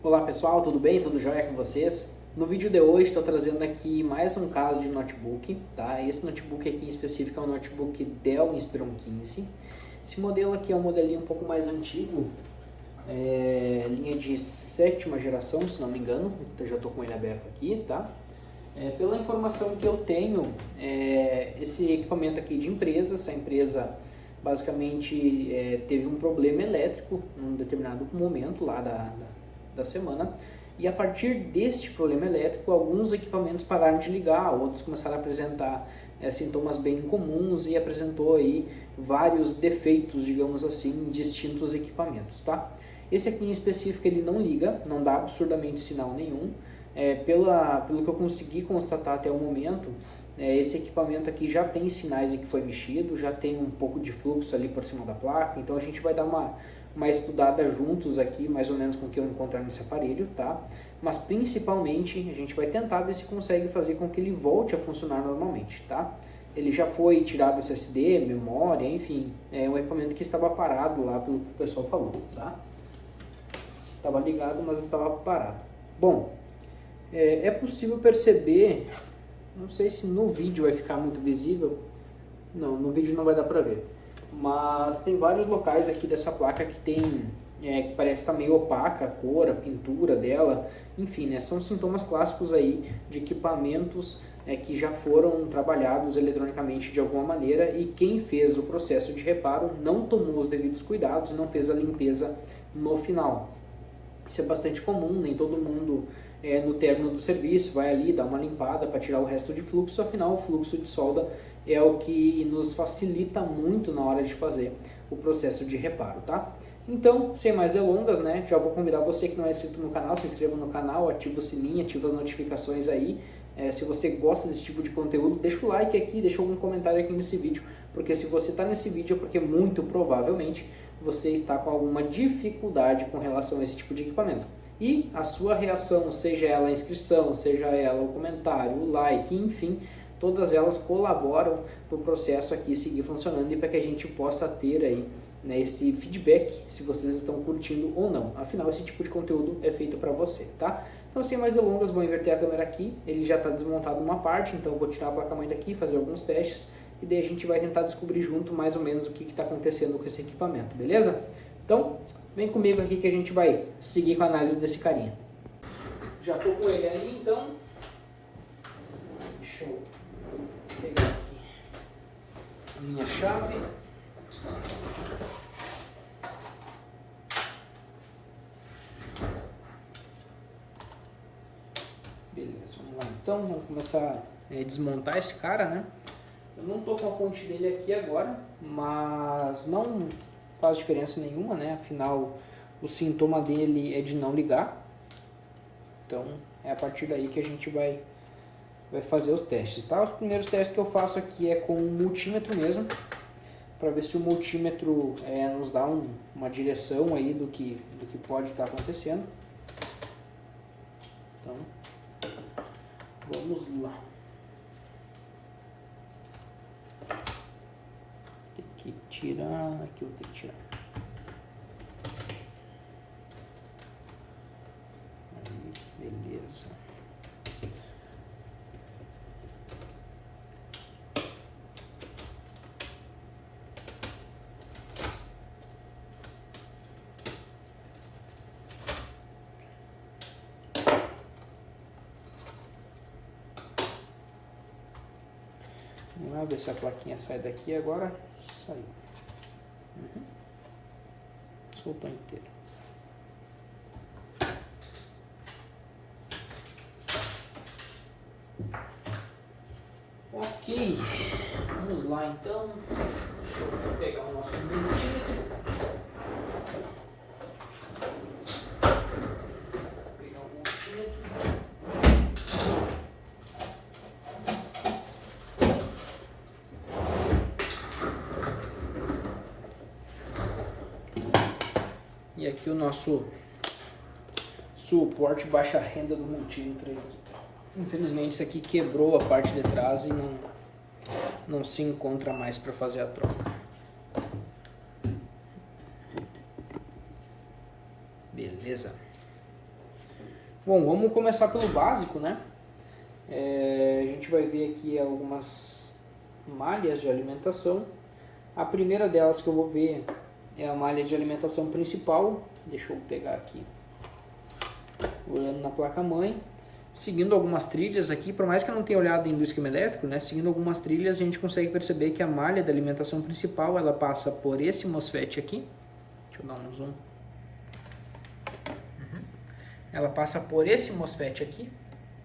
Olá pessoal, tudo bem? Tudo jóia com vocês? No vídeo de hoje estou trazendo aqui mais um caso de notebook, tá? Esse notebook aqui em específico é um notebook Dell Inspiron 15. Esse modelo aqui é um modelinho um pouco mais antigo, linha de 7ª geração, se não me engano, eu já estou com ele aberto aqui, tá? Pela informação que eu tenho, esse equipamento aqui de empresa, essa empresa basicamente teve um problema elétrico em um determinado momento lá da semana, e a partir deste problema elétrico alguns equipamentos pararam de ligar, outros começaram a apresentar sintomas bem comuns e apresentou aí vários defeitos, digamos assim, em distintos equipamentos, tá? Esse aqui em específico ele não liga, não dá absurdamente sinal nenhum. Pelo que eu consegui constatar até o momento, esse equipamento aqui já tem sinais de que foi mexido, já tem um pouco de fluxo ali por cima da placa, então a gente vai dar uma estudada juntos aqui, mais ou menos com o que eu encontrar nesse aparelho, tá? Mas principalmente a gente vai tentar ver se consegue fazer com que ele volte a funcionar normalmente, tá? Ele já foi tirado SSD, memória, enfim, é um equipamento que estava parado lá pelo que o pessoal falou, tá? Estava ligado, mas estava parado. Bom, é possível perceber, não sei se no vídeo vai ficar muito visível, não, no vídeo não vai dar para ver, mas tem vários locais aqui dessa placa que tem, que parece estar meio opaca a cor, a pintura dela, enfim, né, são sintomas clássicos aí de equipamentos que já foram trabalhados eletronicamente de alguma maneira e quem fez o processo de reparo não tomou os devidos cuidados, não fez a limpeza no final. Isso é bastante comum, nem todo mundo no término do serviço vai ali dar uma limpada para tirar o resto de fluxo, afinal o fluxo de solda é o que nos facilita muito na hora de fazer o processo de reparo, tá? Então, sem mais delongas, né, já vou convidar você que não é inscrito no canal, se inscreva no canal, ativa o sininho, ativa as notificações aí. Se você gosta desse tipo de conteúdo, deixa o like aqui, deixa algum comentário aqui nesse vídeo, porque se você está nesse vídeo é porque muito provavelmente você está com alguma dificuldade com relação a esse tipo de equipamento. E a sua reação, seja ela a inscrição, seja ela o comentário, o like, enfim, todas elas colaboram para o processo aqui seguir funcionando e para que a gente possa ter aí, né, esse feedback se vocês estão curtindo ou não. Afinal, esse tipo de conteúdo é feito para você, tá? Então, sem mais delongas, vou inverter a câmera aqui. Ele já está desmontado uma parte, então eu vou tirar a placa-mãe daqui, fazer alguns testes e daí a gente vai tentar descobrir junto mais ou menos o que está acontecendo com esse equipamento, beleza? Então, vem comigo aqui que a gente vai seguir com a análise desse carinha. Já estou com ele ali, então deixa eu pegar aqui a minha chave. Beleza, vamos lá então, vamos começar a desmontar esse cara, né? Eu não estou com a fonte dele aqui agora, mas não faz diferença nenhuma, né? Afinal, o sintoma dele é de não ligar. Então, é a partir daí que a gente vai fazer os testes, tá? Os primeiros testes que eu faço aqui é com o multímetro mesmo, para ver se o multímetro nos dá uma direção aí do que pode estar acontecendo. Então, vamos lá. Tem que tirar, aqui eu tenho que tirar. Aí, beleza. Vamos lá ver se a plaquinha sai daqui agora. Saiu. Soltou inteiro. Ok, vamos lá então. Deixa eu pegar o nosso multímetro. Pegar o multímetro. E aqui o nosso suporte baixa renda do multímetro. Infelizmente isso aqui quebrou a parte de trás e não se encontra mais para fazer a troca. Beleza. Bom, vamos começar pelo básico, né? A gente vai ver aqui algumas malhas de alimentação. A primeira delas que eu vou ver é a malha de alimentação principal. Deixa eu pegar aqui, olhando na placa-mãe. Seguindo algumas trilhas aqui, por mais que eu não tenha olhado no esquema elétrico, né? Seguindo algumas trilhas, a gente consegue perceber que a malha da alimentação principal, ela passa por esse MOSFET aqui. Deixa eu dar um zoom. Ela passa por esse MOSFET aqui.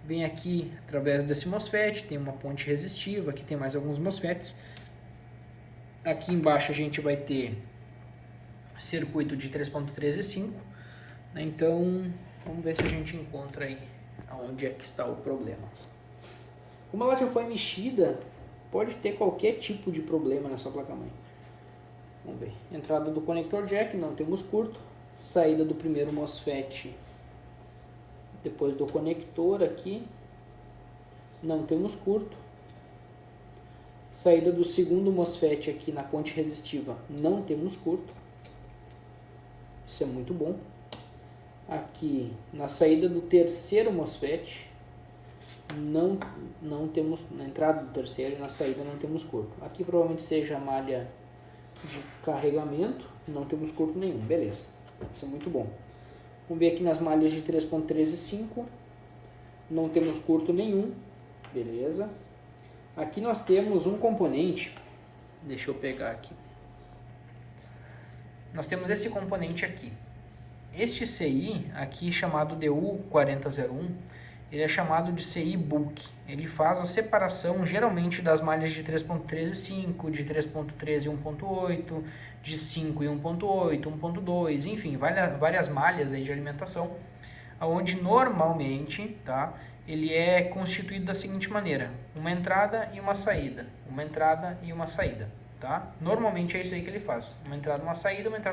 Vem aqui através desse MOSFET, tem uma ponte resistiva, aqui tem mais alguns MOSFETs. Aqui embaixo a gente vai ter circuito de 3.13 e 5, né? Então vamos ver se a gente encontra aí aonde é que está o problema. Como ela já foi mexida, pode ter qualquer tipo de problema nessa placa-mãe. Vamos ver. Entrada do conector jack, não temos curto. Saída do primeiro MOSFET depois do conector aqui, não temos curto. Saída do segundo MOSFET aqui na ponte resistiva, não temos curto. Isso é muito bom. Aqui na saída do terceiro MOSFET, não temos, na entrada do terceiro e na saída não temos curto. Aqui provavelmente seja a malha de carregamento, não temos curto nenhum, beleza. Isso é muito bom. Vamos ver aqui nas malhas de 3.13 e 5, não temos curto nenhum, beleza. Aqui nós temos um componente, deixa eu pegar aqui. Nós temos esse componente aqui. Este CI, aqui chamado DU4001, ele é chamado de CI bulk. Ele faz a separação geralmente das malhas de 3.13 e 5, de 3.13 e 1.8, de 5 e 1.8, 1.2, enfim, várias malhas aí de alimentação, onde normalmente, tá, ele é constituído da seguinte maneira: uma entrada e uma saída, uma entrada e uma saída, tá? Normalmente é isso aí que ele faz, uma entrada, uma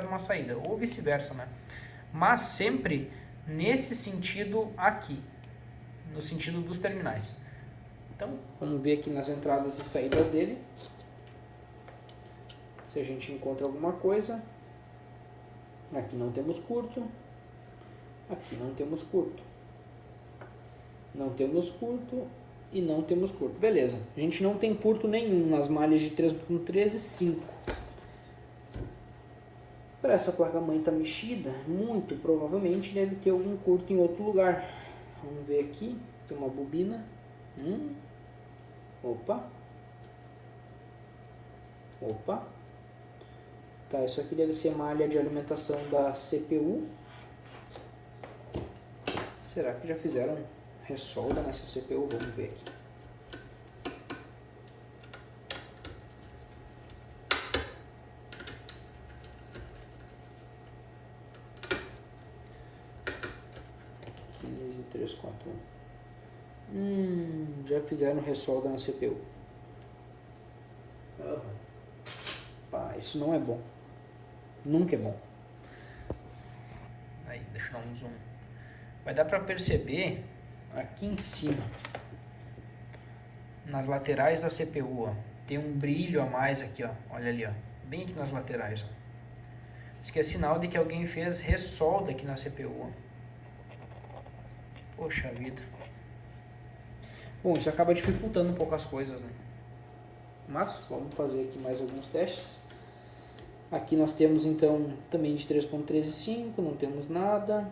uma saída, ou vice-versa, né? Mas sempre nesse sentido aqui, no sentido dos terminais. Então, vamos ver aqui nas entradas e saídas dele, se a gente encontra alguma coisa. Aqui não temos curto, aqui não temos curto, não temos curto e não temos curto. Beleza, a gente não tem curto nenhum nas malhas de 3.13 e 5. Para essa placa-mãe estar mexida, muito provavelmente deve ter algum curto em outro lugar. Vamos ver aqui, tem uma bobina. Opa. Tá, isso aqui deve ser malha de alimentação da CPU. Será que já fizeram ressolda nessa CPU? Vamos ver aqui. Já fizeram ressolda na CPU. Pá, isso não é bom. Nunca é bom. Aí, deixa eu dar um zoom. Vai dar para perceber aqui em cima, nas laterais da CPU, ó, tem um brilho a mais aqui, ó. Olha ali, ó, bem aqui nas laterais, ó. Isso aqui é sinal de que alguém fez ressolda aqui na CPU, ó. Poxa vida. Bom, isso acaba dificultando um pouco as coisas, né? Mas vamos fazer aqui mais alguns testes. Aqui nós temos então também de 3.13 e 5, não temos nada.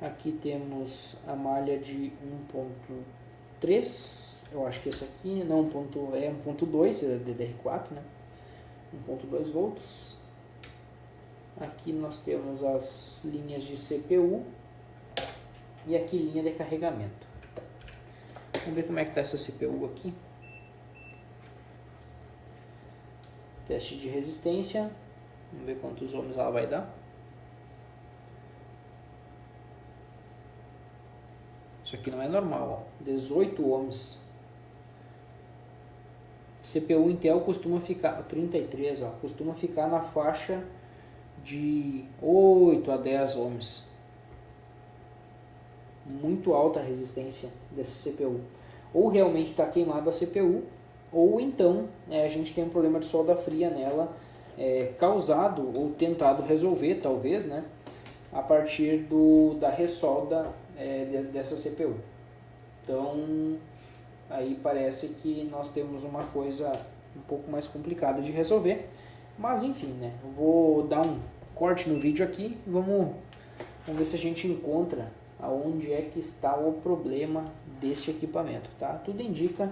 Aqui temos a malha de 1.3, eu acho que esse aqui, não, 1.2, é DDR4, né? 1.2 volts. Aqui nós temos as linhas de CPU e aqui linha de carregamento. Vamos ver como é que está essa CPU aqui. Teste de resistência. Vamos ver quantos ohms ela vai dar. Isso aqui não é normal, ó. 18 ohms. CPU Intel costuma ficar, 33, ó, costuma ficar na faixa de 8 a 10 ohms. Muito alta a resistência dessa CPU. Ou realmente está queimada a CPU, ou então a gente tem um problema de solda fria nela, causado ou tentado resolver, talvez, né, a partir da ressolda dessa CPU. Então, aí parece que nós temos uma coisa um pouco mais complicada de resolver. Mas enfim, né? Eu vou dar um corte no vídeo aqui e vamos ver se a gente encontra aonde é que está o problema deste equipamento, tá? Tudo indica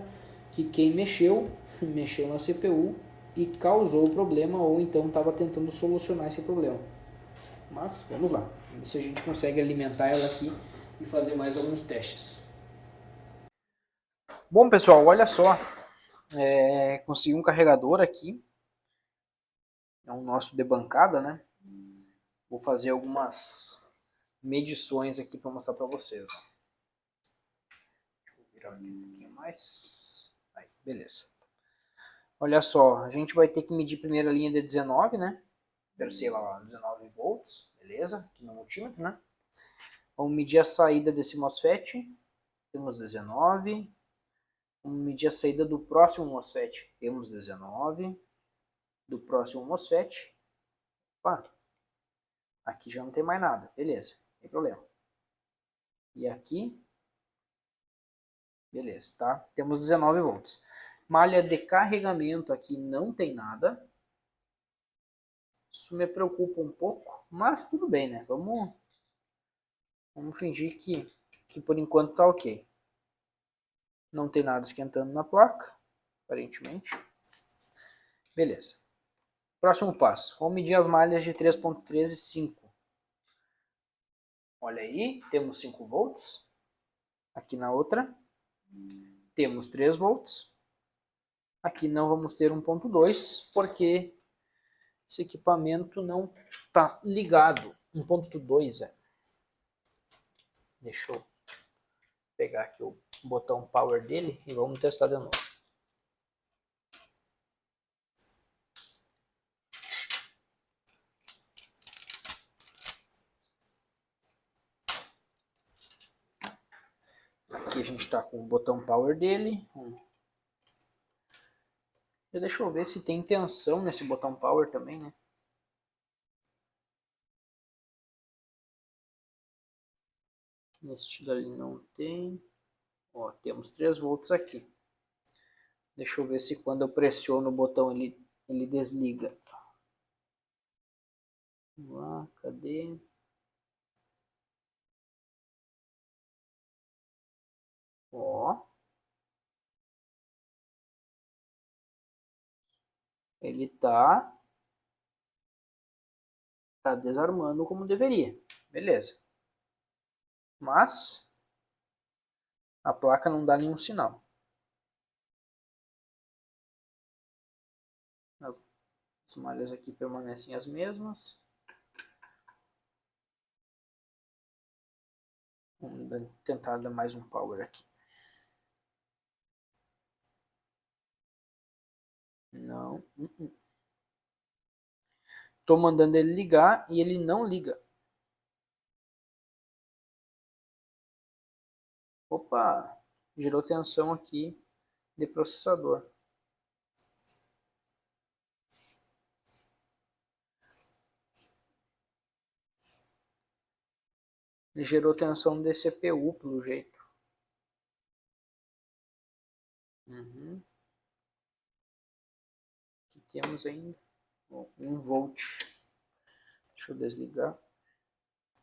que quem mexeu na CPU e causou o problema, ou então estava tentando solucionar esse problema. Mas vamos lá, vamos ver se a gente consegue alimentar ela aqui e fazer mais alguns testes. Bom, pessoal, olha só, consegui um carregador aqui, é um nosso de bancada, né? Vou fazer algumas medições aqui para mostrar para vocês. Deixa eu virar aqui um pouquinho mais. Aí, beleza. Olha só, a gente vai ter que medir primeiro a linha de 19, né? Quero sei lá, 19 volts, beleza? Aqui no multímetro, né? Vamos medir a saída desse MOSFET, temos 19. Vamos medir a saída do próximo MOSFET, temos 19. Do próximo MOSFET, opa, aqui já não tem mais nada, beleza, não tem problema. E aqui, beleza, tá? Temos 19 volts. Malha de carregamento aqui não tem nada. Isso me preocupa um pouco, mas tudo bem, né? Vamos fingir que por enquanto tá ok. Não tem nada esquentando na placa, aparentemente. Beleza. Próximo passo. Vamos medir as malhas de 3.13 e 5. Olha aí, temos 5 volts. Aqui na outra, temos 3 volts. Aqui não vamos ter 1.2, porque esse equipamento não está ligado. 1.2 é. Deixa eu pegar aqui o botão power dele e vamos testar de novo. Aqui a gente está com o botão power dele. Deixa eu ver se tem tensão nesse botão power também, né? Neste dali não tem. Ó, temos 3 volts aqui. Deixa eu ver se quando eu pressiono o botão ele desliga. Vamos lá, cadê? Ó. Ele tá desarmando como deveria. Beleza. Mas a placa não dá nenhum sinal. As malhas aqui permanecem as mesmas. Vamos tentar dar mais um power aqui. Não. Tô mandando ele ligar e ele não liga. Opa, gerou tensão aqui de processador. Ele gerou tensão de CPU, pelo jeito. Aqui temos ainda 1 volt. Deixa eu desligar.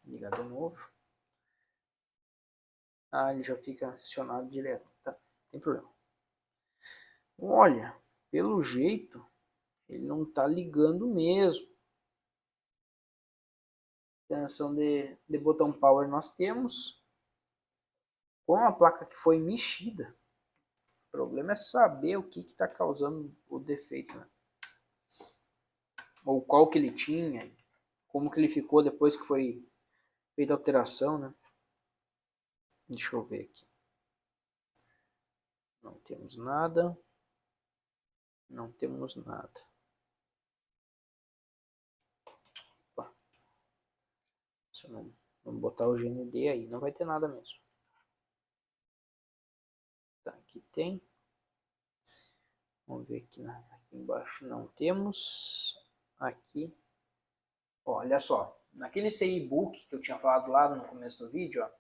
Ligar de novo. Ah, ele já fica acionado direto. Tá, não tem problema. Olha, pelo jeito, ele não tá ligando mesmo. Tensão de botão power nós temos. Com a placa que foi mexida, o problema é saber o que está causando o defeito, né? Ou qual que ele tinha, como que ele ficou depois que foi feita a alteração, né? Deixa eu ver aqui. Não temos nada. Não temos nada. Opa. Se eu não botar o GND aí, não vai ter nada mesmo. Tá, aqui tem. Vamos ver aqui, aqui embaixo não temos. Aqui. Olha só, naquele CI book que eu tinha falado lá no começo do vídeo, ó,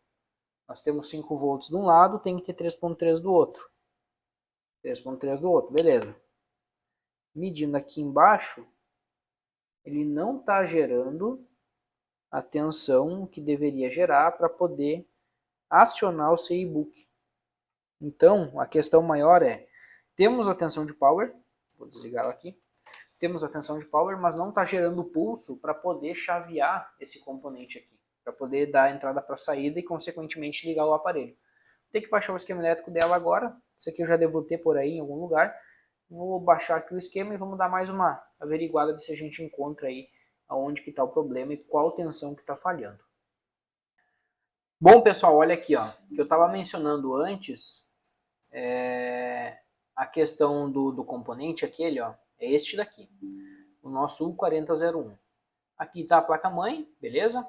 nós temos 5 volts de um lado, tem que ter 3.3 do outro. 3.3 do outro, beleza. Medindo aqui embaixo, ele não está gerando a tensão que deveria gerar para poder acionar o CI book. Então, a questão maior é, temos a tensão de power, vou desligar ela aqui, temos a tensão de power, mas não está gerando pulso para poder chavear esse componente aqui, para poder dar a entrada para a saída e, consequentemente, ligar o aparelho. Vou ter que baixar o esquema elétrico dela agora, isso aqui eu já devo ter por aí em algum lugar. Vou baixar aqui o esquema e vamos dar mais uma averiguada, ver se a gente encontra aí aonde que está o problema e qual tensão que está falhando. Bom, pessoal, olha aqui, ó, que eu estava mencionando antes, a questão do componente aquele, ó, é este daqui, o nosso U4001. Aqui está a placa-mãe, beleza?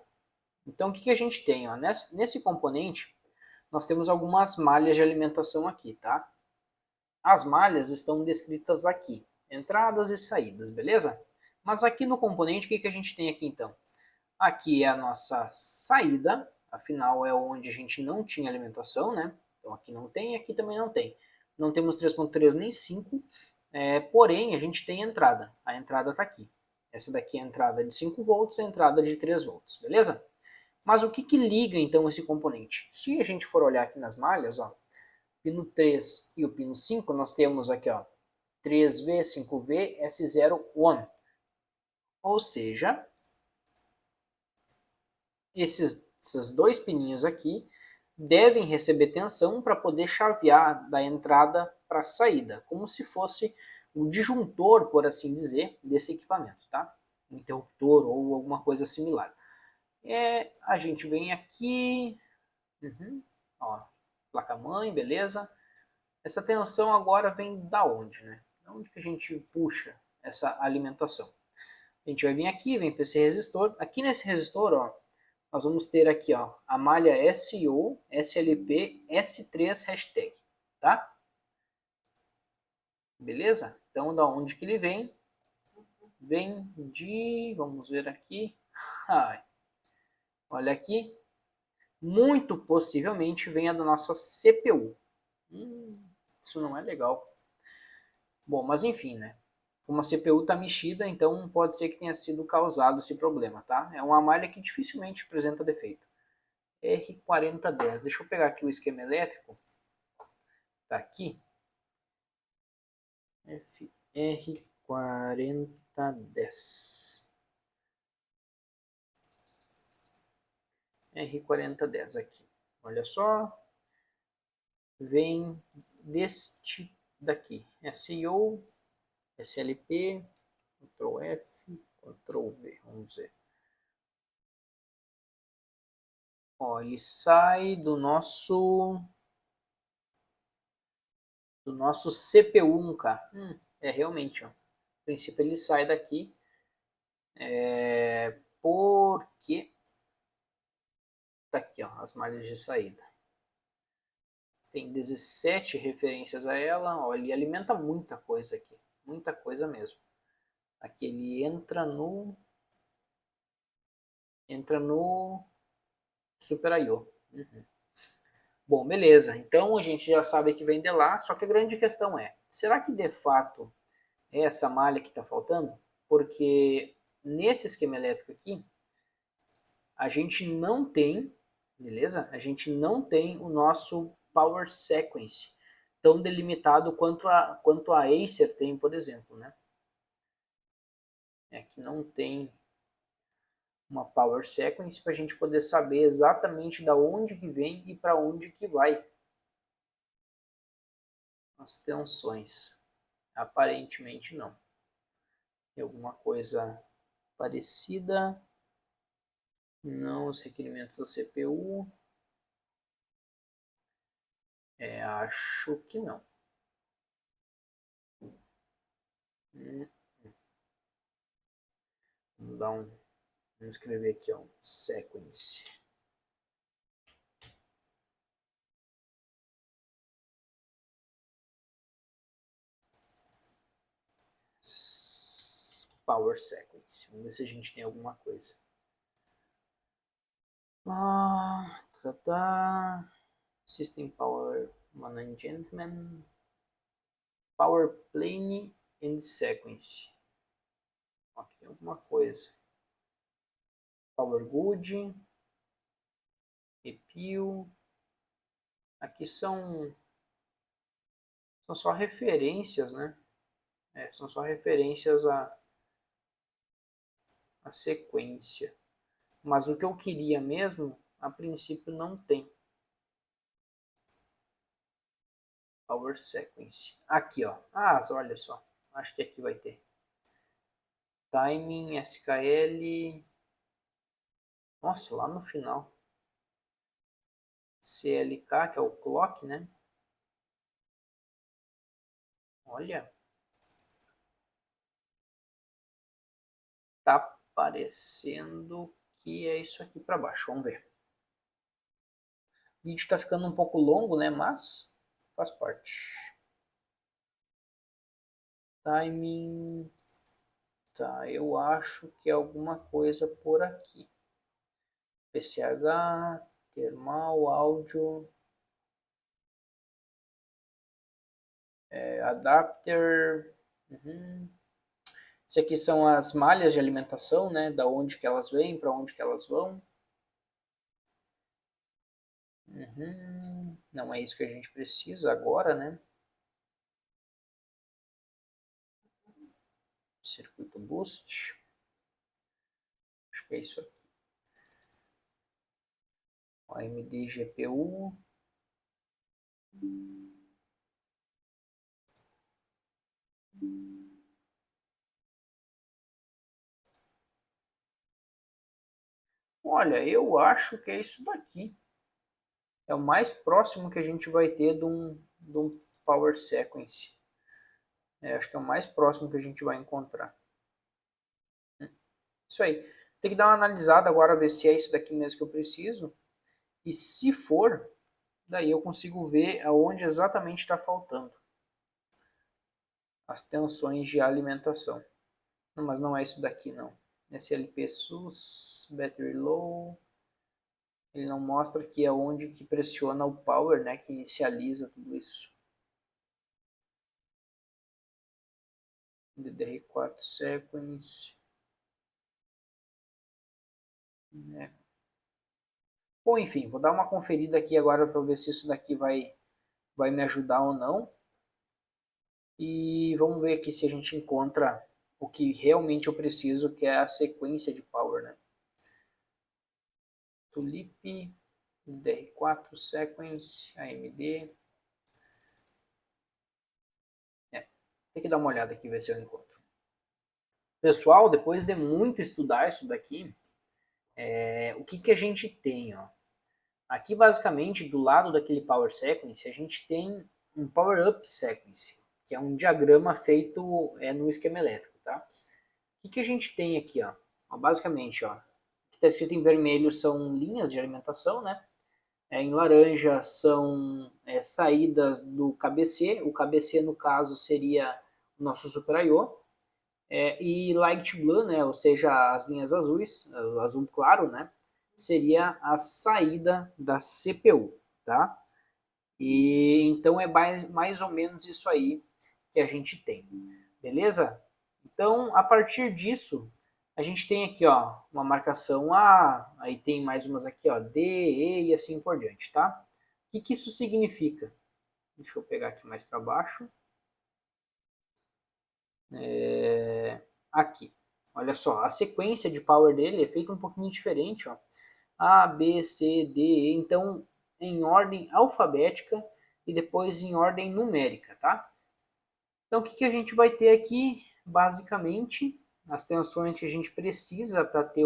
Então, o que a gente tem? Ó? Nesse componente, nós temos algumas malhas de alimentação aqui, tá? As malhas estão descritas aqui, entradas e saídas, beleza? Mas aqui no componente, o que a gente tem aqui então? Aqui é a nossa saída, afinal é onde a gente não tinha alimentação, né? Então aqui não tem, aqui também não tem. Não temos 3.3 nem 5, porém a gente tem entrada. A entrada está aqui. Essa daqui é a entrada de 5 volts, a entrada de 3 volts, beleza? Mas o que liga então esse componente? Se a gente for olhar aqui nas malhas, ó, pino 3 e o pino 5, nós temos aqui, ó, 3V, 5V, S0, 1. Ou seja, esses dois pininhos aqui devem receber tensão para poder chavear da entrada para a saída, como se fosse o disjuntor, por assim dizer, desse equipamento, tá? Um interruptor ou alguma coisa similar. A gente vem aqui, ó, placa-mãe, beleza? Essa tensão agora vem da onde, né? Da onde que a gente puxa essa alimentação? A gente vai vir aqui, vem para esse resistor. Aqui nesse resistor, ó, nós vamos ter aqui, ó, a malha SO, SLP, S3 hashtag, tá? Beleza? Então, da onde que ele vem? Vem de, vamos ver aqui, olha aqui, muito possivelmente venha da nossa CPU. Isso não é legal. Bom, mas enfim, né? Como a CPU está mexida, então pode ser que tenha sido causado esse problema, tá? É uma malha que dificilmente apresenta defeito. R4010. Deixa eu pegar aqui o esquema elétrico. Tá aqui. R4010. R4010 aqui. Olha só. Vem deste daqui. SIO, SLP, Ctrl F, Ctrl V. Vamos ver. Ó, ele sai do nosso CPU 1K. Realmente, ó. A princípio ele sai daqui. Porque tá aqui, ó, as malhas de saída. Tem 17 referências a ela. Ó, ele alimenta muita coisa aqui. Muita coisa mesmo. Aqui ele entra no Super I/O. Bom, beleza. Então a gente já sabe que vem de lá. Só que a grande questão é, será que de fato é essa malha que está faltando? Porque nesse esquema elétrico aqui, a gente não tem, beleza? A gente não tem o nosso power sequence tão delimitado quanto a Acer tem, por exemplo, né? Que não tem uma power sequence para a gente poder saber exatamente da onde que vem e para onde que vai as tensões. Aparentemente não. Tem alguma coisa parecida? Não, os requerimentos da CPU. Acho que não. Vamos escrever aqui, ó, sequence. Power sequence. Vamos ver se a gente tem alguma coisa. System Power Management, Power Plane and Sequence. Aqui tem alguma coisa. Power Good, Repeal. Aqui são só referências, né? São só referências à sequência. Mas o que eu queria mesmo, a princípio não tem. Power Sequence. Aqui, ó. Olha só. Acho que aqui vai ter. Timing, SKL. Nossa, lá no final. CLK, que é o clock, né? Olha. Tá parecendo que é isso aqui para baixo. Vamos ver. O vídeo tá ficando um pouco longo, né? Mas faz parte. Timing. Tá, eu acho que é alguma coisa por aqui. PCH, termal, áudio, adapter. Isso aqui são as malhas de alimentação, né? Da onde que elas vêm, para onde que elas vão. Não é isso que a gente precisa agora, né? Circuito boost. Acho que é isso aqui. AMD GPU. Olha, eu acho que é isso daqui. É o mais próximo que a gente vai ter de um Power Sequence. Acho que é o mais próximo que a gente vai encontrar. Isso aí. Tem que dar uma analisada agora, ver se é isso daqui mesmo que eu preciso. E se for, daí eu consigo ver aonde exatamente está faltando as tensões de alimentação. Não, mas não é isso daqui não. SLP SUS, Battery Low. Ele não mostra aqui aonde que pressiona o power, né, que inicializa tudo isso. DDR4 Sequence. Bom, enfim, vou dar uma conferida aqui agora para ver se isso daqui vai me ajudar ou não. E vamos ver aqui se a gente encontra o que realmente eu preciso, que é a sequência de power, né? Tulip, DR4 Sequence, AMD. Tem que dar uma olhada aqui, ver se eu encontro. Pessoal, depois de muito estudar isso daqui, o que a gente tem, ó? Aqui, basicamente, do lado daquele Power Sequence, a gente tem um Power Up Sequence, que é um diagrama feito no esquema elétrico, tá? O que a gente tem aqui, ó? Basicamente, ó, o que está escrito em vermelho são linhas de alimentação, né? Em laranja são saídas do KBC. O KBC, no caso, seria o nosso Super I/O. E light blue, né? Ou seja, as linhas azuis, azul claro, né? Seria a saída da CPU, tá? E então é mais ou menos isso aí que a gente tem, beleza? Então, a partir disso, a gente tem aqui, ó, uma marcação A, aí tem mais umas aqui, ó, D, E e assim por diante, tá? O que isso significa? Deixa eu pegar aqui mais para baixo. Aqui, olha só, a sequência de power dele é feita um pouquinho diferente, ó. A, B, C, D, E, então em ordem alfabética e depois em ordem numérica, tá? Então o que a gente vai ter aqui, basicamente, as tensões que a gente precisa para ter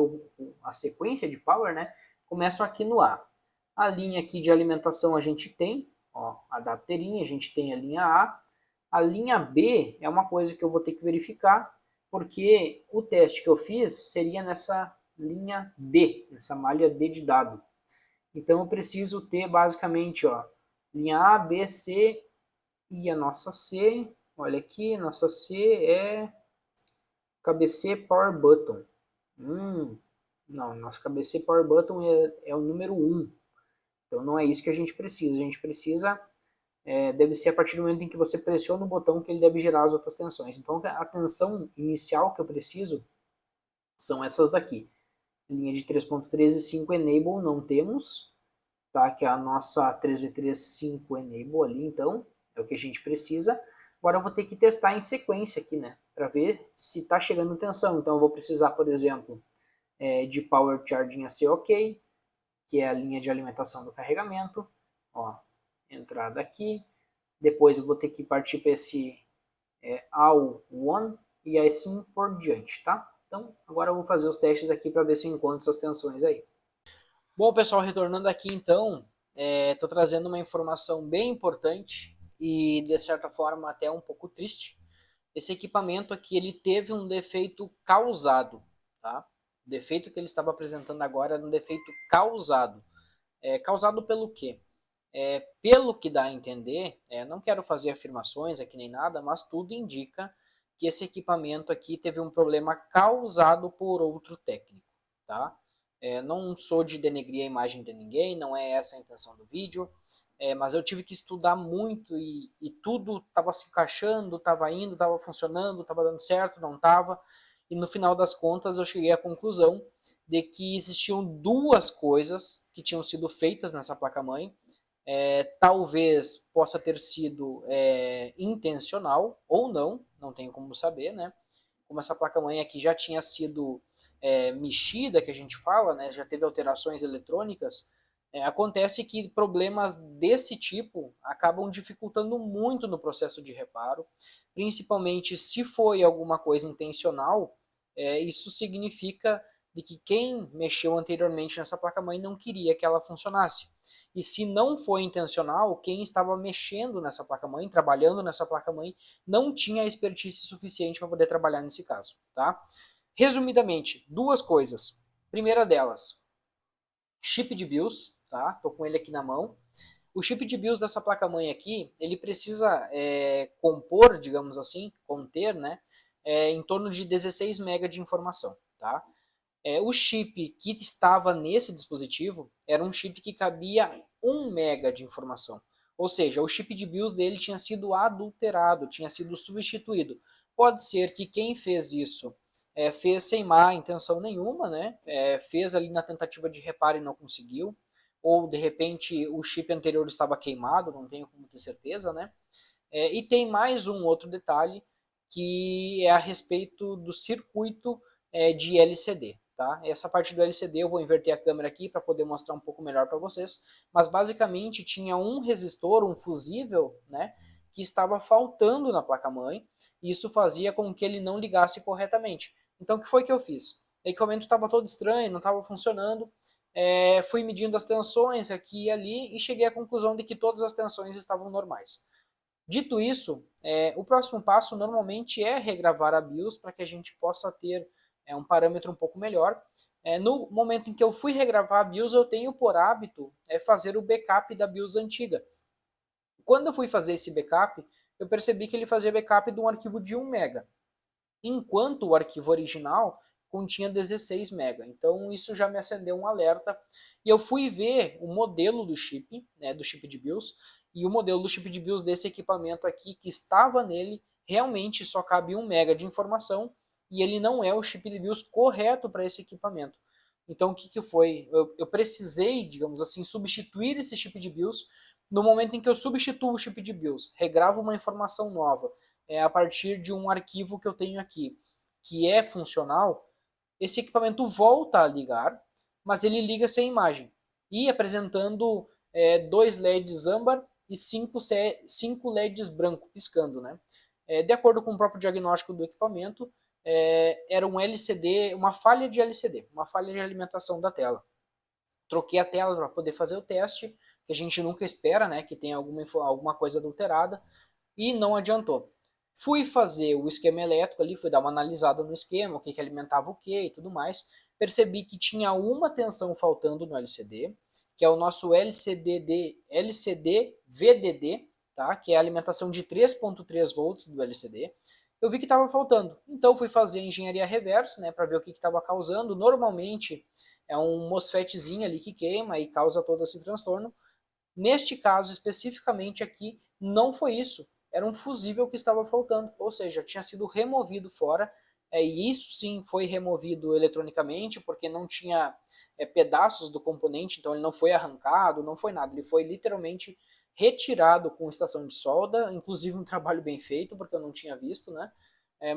a sequência de power, né? Começam aqui no A. A linha aqui de alimentação a gente tem, ó, a adapterinha, a gente tem a linha A. A linha B é uma coisa que eu vou ter que verificar, porque o teste que eu fiz seria nessa linha D, nessa malha D de dado. Então eu preciso ter basicamente, ó, linha A, B, C e a nossa C. Olha aqui, nossa C é KBC Power Button. Não, nosso KBC Power Button é o número 1. Então não é isso que a gente precisa. A gente precisa, deve ser a partir do momento em que você pressiona o botão que ele deve gerar as outras tensões. Então a tensão inicial que eu preciso são essas daqui. Linha de 3.13 5 Enable não temos, tá? Que é a nossa 3v3 5 Enable ali, então é o que a gente precisa. Agora eu vou ter que testar em sequência aqui, né? Para ver se está chegando tensão. Então eu vou precisar, por exemplo, de Power Charging AC OK, que é a linha de alimentação do carregamento. Ó, entrada aqui. Depois eu vou ter que partir para esse All1 e assim por diante, tá? Então agora eu vou fazer os testes aqui para ver se eu encontro essas tensões aí. Bom, pessoal, retornando aqui então, estou trazendo uma informação bem importante e de certa forma até um pouco triste. Esse equipamento aqui ele teve um defeito causado, tá? O defeito que ele estava apresentando agora era um defeito causado. Causado pelo quê? Pelo que dá a entender, não quero fazer afirmações aqui nem nada, mas tudo indica que esse equipamento aqui teve um problema causado por outro técnico, tá? Não sou de denegrir a imagem de ninguém, não é essa a intenção do vídeo, mas eu tive que estudar muito e tudo estava se encaixando, estava indo, estava funcionando, estava dando certo, não estava, e no final das contas eu cheguei à conclusão de que existiam duas coisas que tinham sido feitas nessa placa-mãe. Talvez possa ter sido intencional ou não, não tenho como saber, né? Como essa placa-mãe aqui já tinha sido mexida, que a gente fala, né? Já teve alterações eletrônicas, acontece que problemas desse tipo acabam dificultando muito no processo de reparo, principalmente se foi alguma coisa intencional, isso significa de que quem mexeu anteriormente nessa placa-mãe não queria que ela funcionasse. E se não foi intencional, quem estava mexendo nessa placa-mãe, trabalhando nessa placa-mãe, não tinha expertise suficiente para poder trabalhar nesse caso, tá? Resumidamente, duas coisas. Primeira delas, chip de BIOS, tá? Tô com ele aqui na mão. O chip de BIOS dessa placa-mãe aqui, ele precisa compor, digamos assim, conter, né? Em torno de 16 MB de informação, tá? O chip que estava nesse dispositivo era um chip que cabia 1 mega de informação. Ou seja, o chip de BIOS dele tinha sido adulterado, tinha sido substituído. Pode ser que quem fez isso fez sem má intenção nenhuma, né? Fez ali na tentativa de reparo e não conseguiu. Ou de repente o chip anterior estava queimado, não tenho como ter certeza, né? E tem mais um outro detalhe que é a respeito do circuito de LCD. Tá? Essa parte do LCD eu vou inverter a câmera aqui para poder mostrar um pouco melhor para vocês, mas basicamente tinha um resistor, um fusível, né, que estava faltando na placa-mãe, e isso fazia com que ele não ligasse corretamente. Então o que foi que eu fiz? O equipamento estava todo estranho, não estava funcionando, fui medindo as tensões aqui e ali e cheguei à conclusão de que todas as tensões estavam normais. Dito isso, o próximo passo normalmente é regravar a BIOS para que a gente possa ter um parâmetro um pouco melhor. No momento em que eu fui regravar a BIOS, eu tenho por hábito fazer o backup da BIOS antiga. Quando eu fui fazer esse backup, eu percebi que ele fazia backup de um arquivo de 1 mega, enquanto o arquivo original continha 16 mega. Então isso já me acendeu um alerta e eu fui ver o modelo do chip, né, do chip de BIOS, e o modelo do chip de BIOS desse equipamento aqui que estava nele realmente só cabe 1 mega de informação e ele não é o chip de BIOS correto para esse equipamento. Então o que foi? Eu precisei, digamos assim, substituir esse chip de BIOS. No momento em que eu substituo o chip de BIOS, regravo uma informação nova a partir de um arquivo que eu tenho aqui, que é funcional, esse equipamento volta a ligar, mas ele liga sem imagem e apresentando 2 LEDs âmbar e 5 LEDs branco piscando, né? De acordo com o próprio diagnóstico do equipamento, era um LCD, uma falha de LCD, uma falha de alimentação da tela. Troquei a tela para poder fazer o teste, que a gente nunca espera, né, que tenha alguma coisa adulterada, e não adiantou. Fui fazer o esquema elétrico ali, fui dar uma analisada no esquema, o que alimentava o que e tudo mais. Percebi que tinha uma tensão faltando no LCD, que é o nosso LCD VDD, tá? Que é a alimentação de 3.3 volts do LCD. eu vi que estava faltando. Então fui fazer a engenharia reversa, né, para ver o que estava causando. Normalmente é um MOSFETzinho ali que queima e causa todo esse transtorno. Neste caso especificamente aqui, não foi isso. Era um fusível que estava faltando, ou seja, tinha sido removido fora. E isso sim foi removido eletronicamente, porque não tinha pedaços do componente, então ele não foi arrancado, não foi nada. Ele foi literalmente retirado com estação de solda, inclusive um trabalho bem feito, porque eu não tinha visto, né?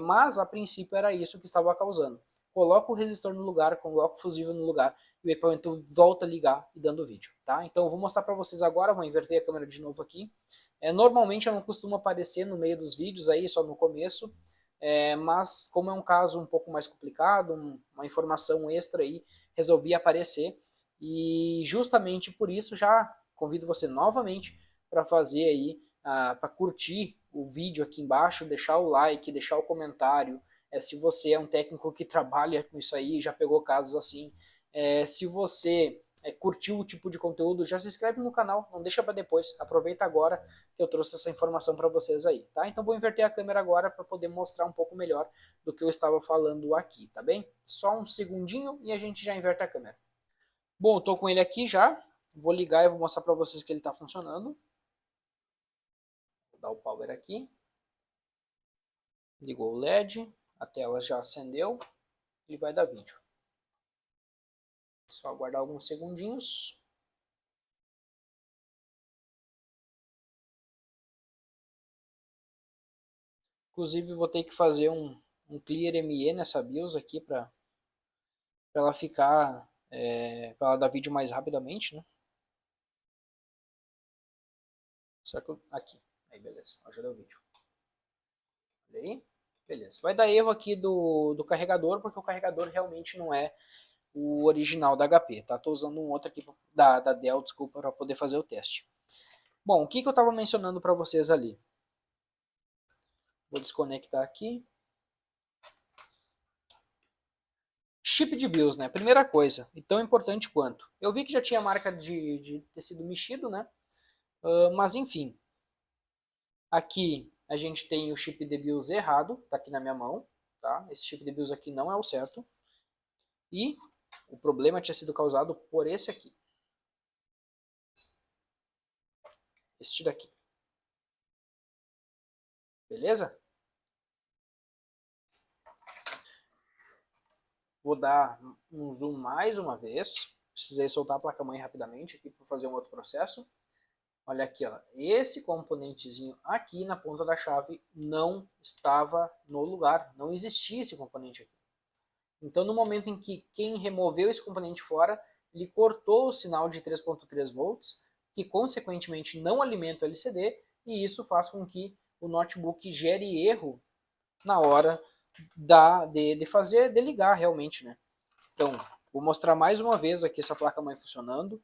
Mas a princípio era isso que estava causando. Coloca o resistor no lugar, coloca o fusível no lugar e o equipamento volta a ligar e dando vídeo, tá? Então eu vou mostrar para vocês agora, vou inverter a câmera de novo aqui. Normalmente eu não costumo aparecer no meio dos vídeos aí, só no começo, mas como é um caso um pouco mais complicado, uma informação extra aí, resolvi aparecer e justamente por isso já convido você novamente para fazer aí, para curtir o vídeo aqui embaixo, deixar o like, deixar o comentário, se você é um técnico que trabalha com isso aí, já pegou casos assim, se você curtiu o tipo de conteúdo, já se inscreve no canal, não deixa para depois, aproveita agora que eu trouxe essa informação para vocês aí, tá? Então vou inverter a câmera agora para poder mostrar um pouco melhor do que eu estava falando aqui, tá bem? Só um segundinho e a gente já inverte a câmera. Bom, estou com ele aqui já, vou ligar e vou mostrar para vocês que ele está funcionando. Vou dar o power aqui. Ligou o LED, a tela já acendeu e vai dar vídeo. Só aguardar alguns segundinhos. Inclusive vou ter que fazer um Clear ME nessa BIOS aqui para ela ficar, para ela dar vídeo mais rapidamente, né? Só que aqui, aí beleza, já deu vídeo. Olha aí, beleza. Vai dar erro aqui do carregador, porque o carregador realmente não é o original da HP, tá? Tô usando um outro aqui da Dell, desculpa, para poder fazer o teste. Bom, o que eu estava mencionando para vocês ali? Vou desconectar aqui. Chip de BIOS, né? Primeira coisa, e tão importante quanto. Eu vi que já tinha marca de ter sido mexido, né? Mas enfim. Aqui a gente tem o chip de BIOS errado, tá aqui na minha mão, tá? Esse chip de BIOS aqui não é o certo. E o problema tinha sido causado por esse aqui. Este daqui. Beleza? Vou dar um zoom mais uma vez. Precisei soltar a placa-mãe rapidamente aqui para fazer um outro processo. Olha aqui, ó. Esse componentezinho aqui na ponta da chave não estava no lugar. Não existia esse componente aqui. Então, no momento em que quem removeu esse componente fora, ele cortou o sinal de 3.3 volts, que consequentemente não alimenta o LCD, e isso faz com que o notebook gere erro na hora de ligar realmente, né? Então, vou mostrar mais uma vez aqui essa placa-mãe funcionando.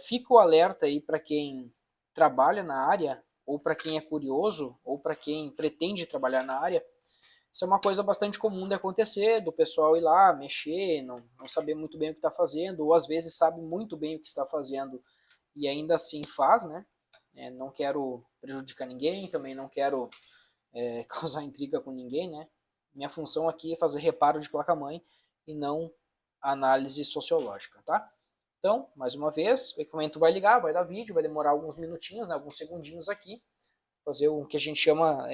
Fica o alerta aí para quem trabalha na área, ou para quem é curioso, ou para quem pretende trabalhar na área. Isso é uma coisa bastante comum de acontecer, do pessoal ir lá, mexer, não saber muito bem o que está fazendo, ou às vezes sabe muito bem o que está fazendo e ainda assim faz, né? Não quero prejudicar ninguém, também não quero causar intriga com ninguém, né? Minha função aqui é fazer reparo de placa-mãe e não análise sociológica, tá? Então, mais uma vez, o equipamento vai ligar, vai dar vídeo, vai demorar alguns minutinhos, né, alguns segundinhos aqui, fazer o que a gente chama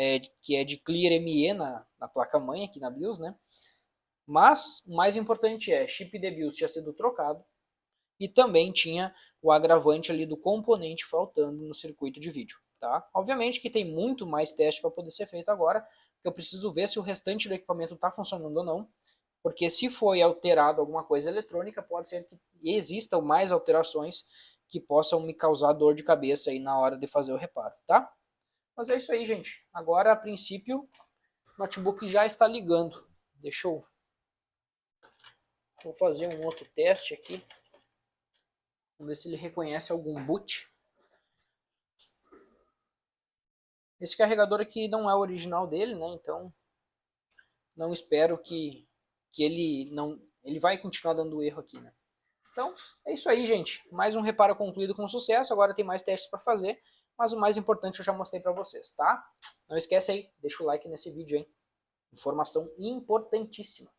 que é de Clear ME na placa-mãe aqui na BIOS, né? Mas o mais importante chip de BIOS tinha sido trocado e também tinha o agravante ali do componente faltando no circuito de vídeo, tá? Obviamente que tem muito mais teste para poder ser feito agora, porque eu preciso ver se o restante do equipamento está funcionando ou não, porque se foi alterado alguma coisa eletrônica, pode ser que existam mais alterações que possam me causar dor de cabeça aí na hora de fazer o reparo, tá? Mas é isso aí, gente. Agora, a princípio, o notebook já está ligando. Deixa eu... Vou fazer um outro teste aqui. Vamos ver se ele reconhece algum boot. Esse carregador aqui não é o original dele, né? Então, não espero que ele não... Ele vai continuar dando erro aqui, né? Então, é isso aí, gente. Mais um reparo concluído com sucesso. Agora tem mais testes para fazer. mas o mais importante eu já mostrei para vocês, tá? Não esquece aí, deixa o like nesse vídeo, hein? Informação importantíssima.